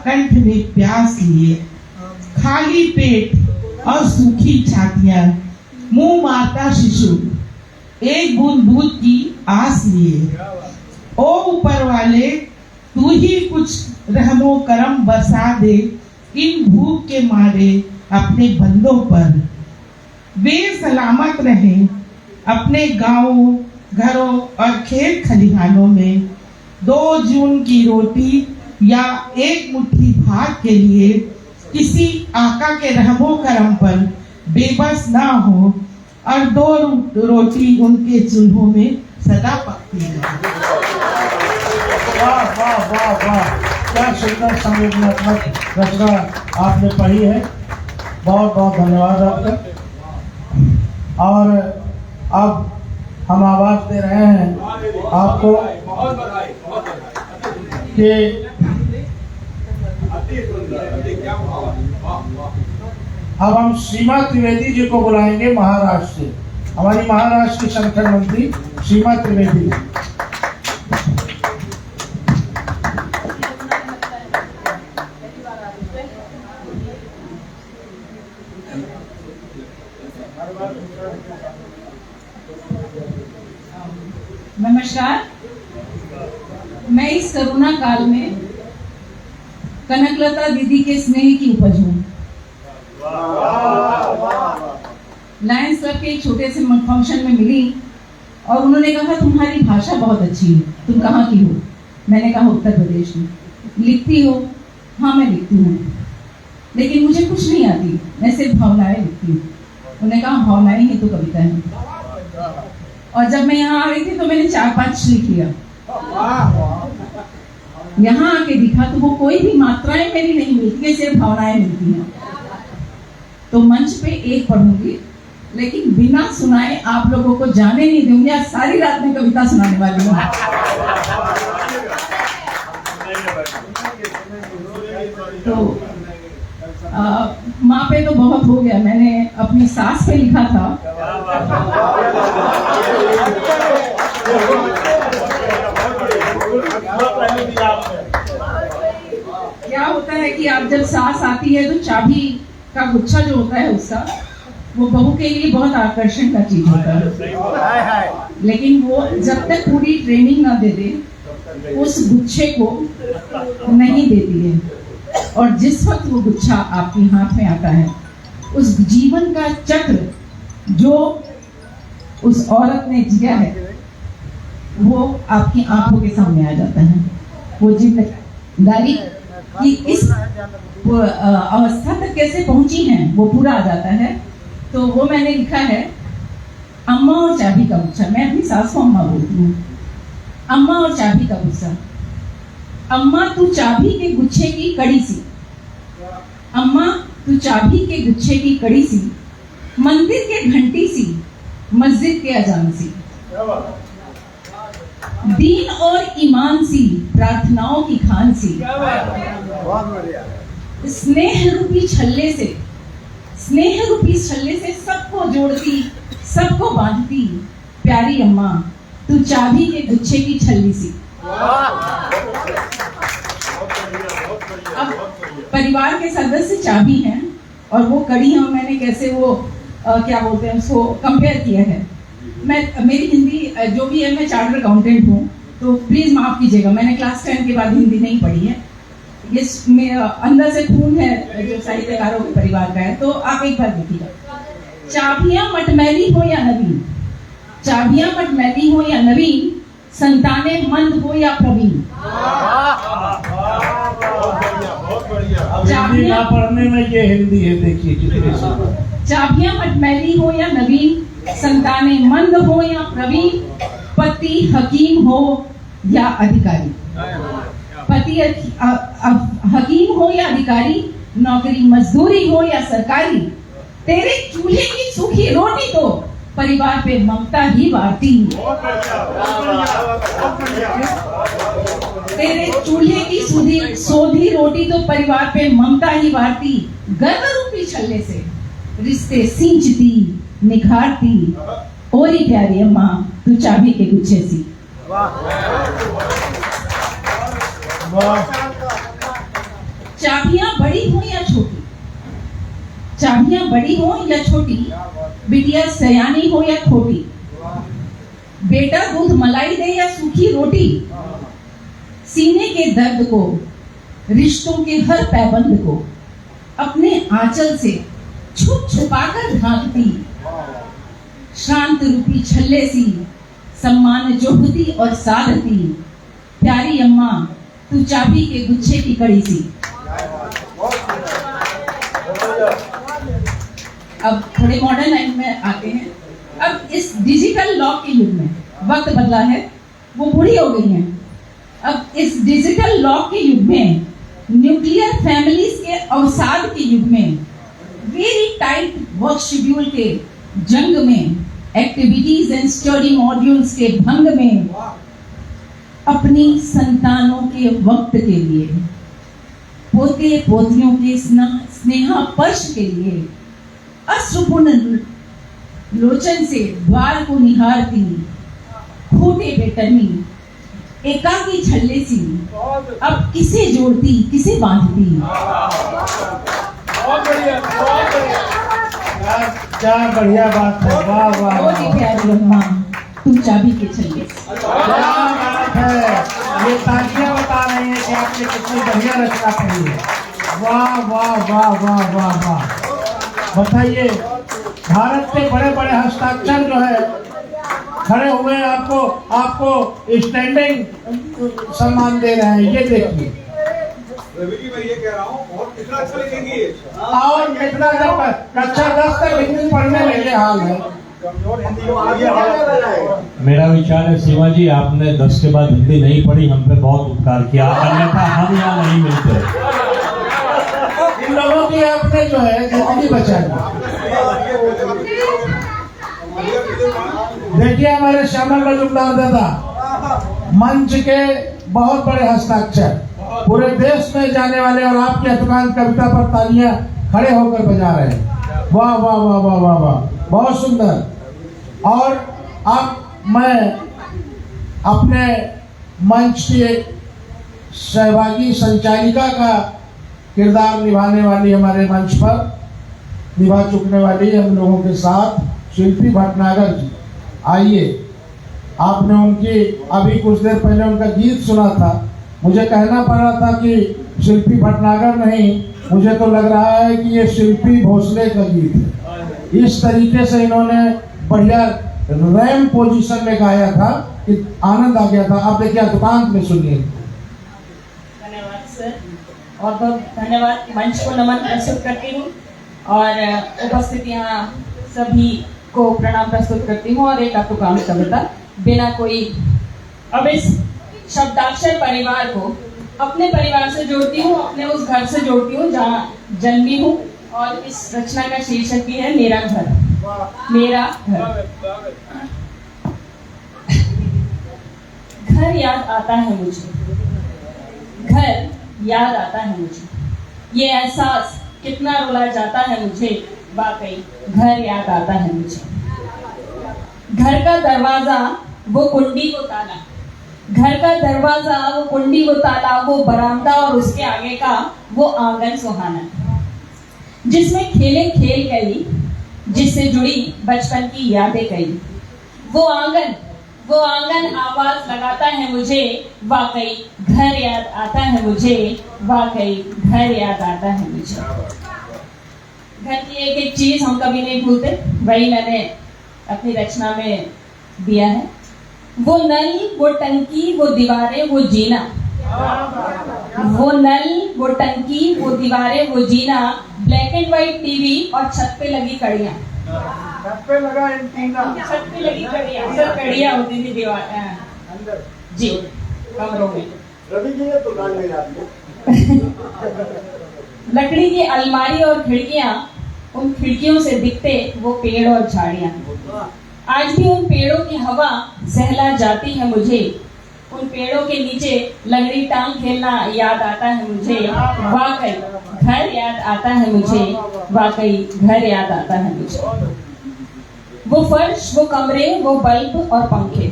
कंठ में प्यास लिए, खाली पेट और सूखी छातियां, मुंह मारता शिशु एक बूंद दूध की आस लिए। ओ ऊपर वाले, तू ही कुछ रहमो करम बरसा दे इन भूख के मारे अपने बंदों पर। वे सलामत रहे अपने गांवों, घरों और खेत खलिहानों में। 2 जून की रोटी या एक मुट्ठी भात के लिए किसी आका के रहमो करम पर बेबस ना हो, और 2 रोटी उनके चूल्हों में सदा पकती है। वाह वाह वाह वाह, क्या सुंदर संवेदनात्मक रचना आपने पढ़ी है। बहुत बहुत धन्यवाद आपका। और अब हम आवाज दे रहे हैं आपको कि अब हम सीमा त्रिवेदी जी को बुलाएंगे महाराष्ट्र से, हमारी महाराष्ट्र की संगठन मंत्री सीमा त्रिवेदी। नमस्कार। मैं इस कोरोना काल में कनकलता दीदी के स्नेह की उपज हूँ। लायंस क्लब के एक छोटे से फंक्शन में मिली और उन्होंने कहा तुम्हारी भाषा बहुत अच्छी है, तुम कहाँ की हो? मैंने कहा उत्तर प्रदेश में। लिखती हो? हाँ मैं लिखती हूँ, लेकिन मुझे कुछ नहीं आती, मैं सिर्फ भावनाएं लिखती हूँ। उन्होंने कहा भावनाएं ही तो कविता है। और जब मैं यहाँ आ रही थी तो मैंने 4-5 लिख लिया। यहाँ आके दिखा तो वो कोई भी मात्राएं मेरी नहीं मिलती है, सिर्फ भावनाएं मिलती हैं। तो मंच पे एक पढ़ूंगी, लेकिन बिना सुनाए आप लोगों को जाने नहीं दूंगी। आज सारी रात में कविता सुनाने वाली हूँ। तो माँ पे तो बहुत हो गया, मैंने अपनी सास पे लिखा था। क्या होता है कि आप जब सास आती है तो चाबी का गुच्छा जो होता है उसका, वो बहू के लिए बहुत आकर्षण का चीज होता है, लेकिन वो जब तक पूरी ट्रेनिंग ना दे दे उस गुच्छे को नहीं देती है। और जिस वक्त वो गुच्छा आपके हाथ में आता है, उस जीवन का चक्र जो उस औरत ने जिया है वो आपकी आंखों के सामने आ जाता है। वो जिम्मेदारी कि इस अवस्था तक कैसे पहुंची हैं वो पूरा आ जाता है। तो वो मैंने लिखा है, अम्मा और चाबी का गुच्छा। मैं अपनी सास को अम्मा बोलती हूँ। अम्मा और चाबी का गुच्छा। अम्मा तू चाबी के गुच्छे की कड़ी सी, अम्मा तू चाबी के गुच्छे की कड़ी सी, मंदिर के घंटी सी, मस्जिद के अजान सी, दीन और ईमान सी, प्रार्थनाओं की खान सी, स्नेह रूपी छल्ले से, स्नेह रूपी छल्ले से सबको जोड़ती, सबको बांधती, प्यारी अम्मा तू चाबी के गुच्छे की छल्ली सी। अब परिवार के सदस्य चाबी हैं और वो कड़ी है, और मैंने कैसे वो क्या बोलते हैं उसको कंपेयर किया है। मैं मेरी हिंदी जो भी है, मैं चार्टर्ड अकाउंटेंट हूँ, तो प्लीज माफ कीजिएगा, मैंने क्लास 10 के बाद हिंदी नहीं पढ़ी है। ये अंदर से खून है जो साहित्यकारों के परिवार का है। तो आप एक बार देखिएगा, चाबियां मटमैली हो या नवीन, चाबियां मटमैली हो या नवीन, संताने मंद हो या प्रवीण। हिंदी ना पढ़ने में ये हिंदी है, देखिए कितनी सुंदर। चाबियां मटमैली हो या नवीन, संताने मंद हो या प्रवीण, पति हकीम हो या अधिकारी, पति हकीम हो या अधिकारी, नौकरी मजदूरी हो या सरकारी, तेरे चूल्हे की सूखी रोटी तो परिवार पे ममता ही बांटती, तेरे चूल्हे की सोधी रोटी तो परिवार पे ममता ही बांटती, गर्व रूपी छल्ले से रिश्ते सींचती, निखारती, ओरी प्यारी अम्मा तू चाबी के गुच्छे सी। चाबियां बड़ी हो या छोटी, चाबियां बड़ी हो या छोटी, बिटिया सयानी हो या खोटी, बेटा दूध मलाई दे या सूखी रोटी, सीने के दर्द को, रिश्तों के हर पैबंद को अपने आंचल से छुप छुपाकर ढांकती, शांत रूपी छल्ले सी सम्मान जोहती और साधती, प्यारी अम्मा तू चाबी के गुच्छे की कड़ी सी। अब थोड़े मॉडर्न लाइन में आते हैं। अब इस डिजिटल लॉक के युग में वक्त बदला है, वो बूढ़ी हो गई हैं। अब इस डिजिटल लॉक के युग में, न्यूक्लियर फैमिलीज के अवसाद के युग में, वेरी टाइट वर्क शेड्यूल के जंग में, एक्टिविटीज एंड स्टडी मॉड्यूल्स के भंग में, अपनी संतानों के वक्त के लिए, पोते पोतियों के स्नेहा स्पर्श के लिए अश्रुपूर्ण लोचन से द्वार को निहारती, खोटे बेटनी एकाकी छल्ले सी अब किसे जोड़ती किसे बांधती। क्या बढ़िया बात है, वाह वाह वाह। प्यारी अम्मा तुम चाबी के छल्ले। क्या बात है, ये तालियां बता रही हैं कि आपने कितनी बढ़िया रचना पढ़ी है। वाह वाह वाह वाह वाह वाह। बताइए, भारत के बड़े बड़े हस्ताक्षर जो है खड़े हुए आपको स्टैंडिंग सम्मान दे रहे हैं। ये देखिए, रवि जी मैं ये कह रहा हूँ बहुत कितना अच्छा लिखेंगी और कितना जब कक्षा 10 तक हिंदी पढ़ने में ये हाल है। कमजोर हिंदी। मेरा विचार है सीमा जी, आपने 10 के बाद हिंदी नहीं पढ़ी, हम पे बहुत उपकार किया, अन्यथा हम यहाँ नहीं मिलते। इन लोगों की आपने जो है जिंदगी बचा दी। देखिए हमारे श्यामल मजूमदार दादा मंच के बहुत बड़े हस्ताक्षर, पूरे देश में जाने वाले, और आपकी अतुकांत कविता पर तालियां खड़े होकर बजा रहे हैं। वाह वाह वाह वाह वाह वाह, बहुत सुंदर। और अब मैं अपने मंच के सहभागी संचालिका का किरदार निभाने वाली, हमारे मंच पर निभा चुकने वाली हम लोगों के साथ शिल्पी भटनागर जी। आइए, आपने उनकी अभी कुछ देर पहले उनका गीत सुना था। मुझे कहना पड़ रहा था कि शिल्पी भटनागर नहीं, मुझे तो लग रहा है कि ये शिल्पी भोसले का गीत है। इस तरीके से इन्होंने बढ़िया रैम पोजीशन में गाया था कि आनंद आ गया था। आप देखिए, दुकान में सुनिए। धन्यवाद सर, और बहुत धन्यवाद। मंच को नमन प्रस्तुत करती हूँ और उपस्थित यहाँ सभी को प्रणाम प्रस्तुत करती हूँ। और एक अतुकांत कविता बिना कोई, अब इस शब्दाक्षर परिवार को अपने परिवार से जोड़ती हूँ, अपने उस घर से जोड़ती हूँ जहाँ जन्मी हूँ। और इस रचना का शीर्षक भी है मेरा घर। मेरा घर। घर याद आता है मुझे, घर याद आता है मुझे, ये एहसास कितना रुला जाता है मुझे, वाकई घर याद आता है मुझे। घर का दरवाजा वो कुंडी को ताला, घर का दरवाजा वो कुंडी को ताला, वो बरामदा और उसके आगे का वो आंगन सुहाना, जिसमें खेले खेल कई, जिससे जुड़ी बचपन की यादें कई। वो आंगन आवाज लगाता है मुझे, वाकई घर याद आता है मुझे, वाकई घर याद आता है मुझे। घर की एक एक चीज हम कभी नहीं भूलते, वही मैंने अपनी रचना में दिया है। वो नल, वो टंकी, वो दीवारें, वो जीना, वो नल, वो टंकी, वो दीवारें, वो जीना, ब्लैक एंड व्हाइट टीवी और छत पे लगी कड़ियां, छत पे लगा एंटीना, छत पे लगी कड़ियां, सर कड़ियां होती थी दीवार अंदर जी कमरों में। रवि जी ने दुकान में जाती लकड़ी की अलमारी और खिड़कियां, उन खिड़कियों से दिखते वो पेड़ और झाड़ियां। आज भी उन पेड़ों की हवा सहला जाती है मुझे, उन पेड़ों के नीचे लंगड़ी टांग खेलना याद आता है मुझे, वाकई घर याद आता है मुझे, वाकई घर याद आता है मुझे। वो फर्श, वो कमरे, वो बल्ब और पंखे,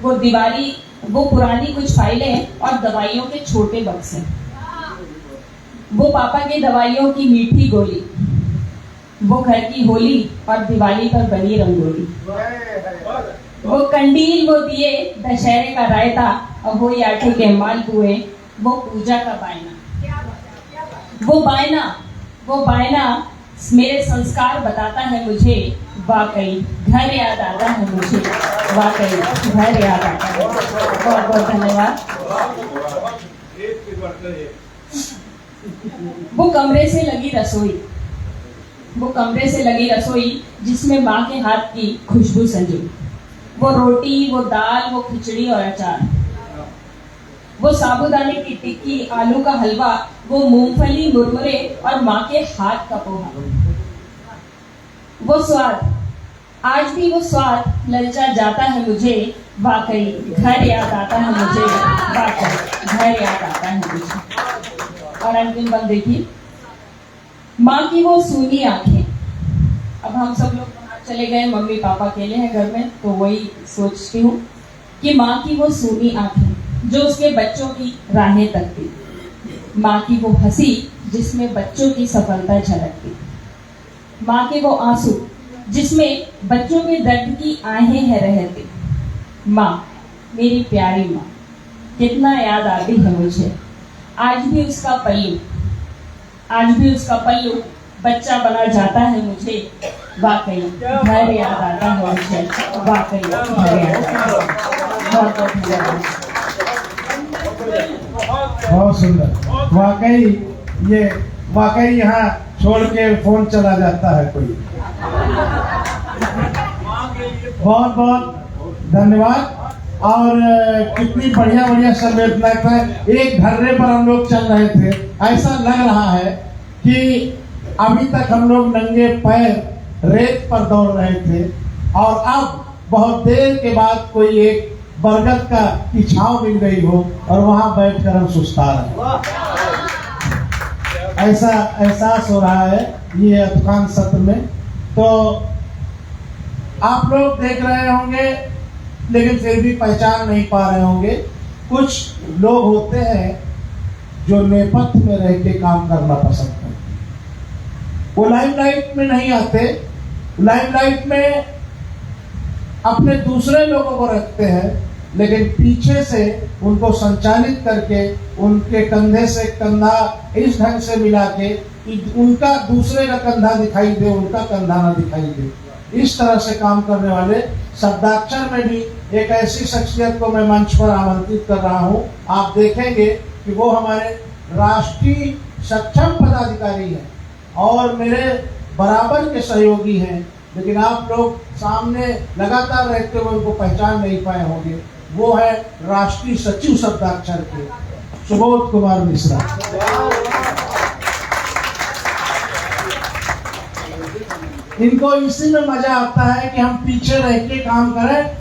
वो दीवारी, वो पुरानी कुछ फाइलें और दवाइयों के छोटे बक्से, वो पापा की दवाइयों की मीठी गोली, वो घर की होली और दिवाली पर बनी रंगोली, वो कंडील, वो दिए, दशहरे का रायता और वो आटे के मालपुए, वो पूजा का बायना, वो बायना मेरे संस्कार बताता है मुझे, वाकई घर याद आता है मुझे, वाकई घर याद आता है। बहुत बहुत धन्यवाद। वो कमरे से लगी रसोई जिसमें माँ के हाथ की खुशबू संजू, वो रोटी, वो दाल, वो खिचड़ी और अचार, वो साबूदाने की टिक्की, आलू का हलवा, वो मूंगफली, मुरमुरे और माँ के हाथ का पोहा, वो स्वाद, आज भी वो स्वाद ललचा जाता है मुझे, वाकई घर याद आता है मुझे, वाकई घर याद आता है मुझे। और अंतिम बंद देखिए, माँ की वो सूनी आंखें। अब हम सब लोग बाहर चले गए, मम्मी पापा अकेले हैं घर में, तो वही सोचती हूँ कि माँ की वो सूनी आंखें जो उसके बच्चों की राहें तकती, माँ की वो हंसी जिसमें बच्चों की सफलता झलकती, माँ के वो आंसू जिसमें बच्चों के दर्द की आहें है रहती। माँ, मेरी प्यारी माँ, कितना याद आती है मुझे। आज भी उसका पल्लू बच्चा बना जाता है मुझे, वाकई घर याद आता है मुझे, वाकई घर याद आता है। बहुत बहुत धन्यवाद। बहुत सुंदर। वाकई यहाँ छोड़ के फोन चला जाता है कोई। बहुत बहुत धन्यवाद। और कितनी बढ़िया बढ़िया संवेदनाएं है। एक धर्रे पर हम लोग चल रहे थे, ऐसा लग रहा है कि अभी तक हम लोग नंगे पैर रेत पर दौड़ रहे थे और अब बहुत देर के बाद कोई एक बरगद की छांव मिल गई हो और वहां बैठकर हम सुस्ता रहे। ऐसा एहसास हो रहा है ये अतुकान सत्र में। तो आप लोग देख रहे होंगे लेकिन फिर भी पहचान नहीं पा रहे होंगे। कुछ लोग होते हैं जो नेपथ्य में रह के काम करना पसंद करते हैं। वो लाइमलाइट में नहीं आते, लाइमलाइट में अपने दूसरे लोगों को रखते हैं, लेकिन पीछे से उनको संचालित करके उनके कंधे से कंधा इस ढंग से मिला के उनका दूसरे का कंधा दिखाई दे, उनका कंधा ना दिखाई दे, इस तरह से काम करने वाले शब्दाक्षर में भी एक ऐसी शख्सियत को मैं मंच पर आमंत्रित कर रहा हूं। आप देखेंगे कि वो हमारे राष्ट्रीय सक्षम पदाधिकारी हैं और मेरे बराबर के सहयोगी हैं, लेकिन आप लोग सामने लगातार रहते हुए उनको पहचान नहीं पाए होंगे। वो है राष्ट्रीय सचिव शब्दाक्षर के सुबोध कुमार मिश्रा। इनको इसी में मजा आता है कि हम पीछे रह के काम करें।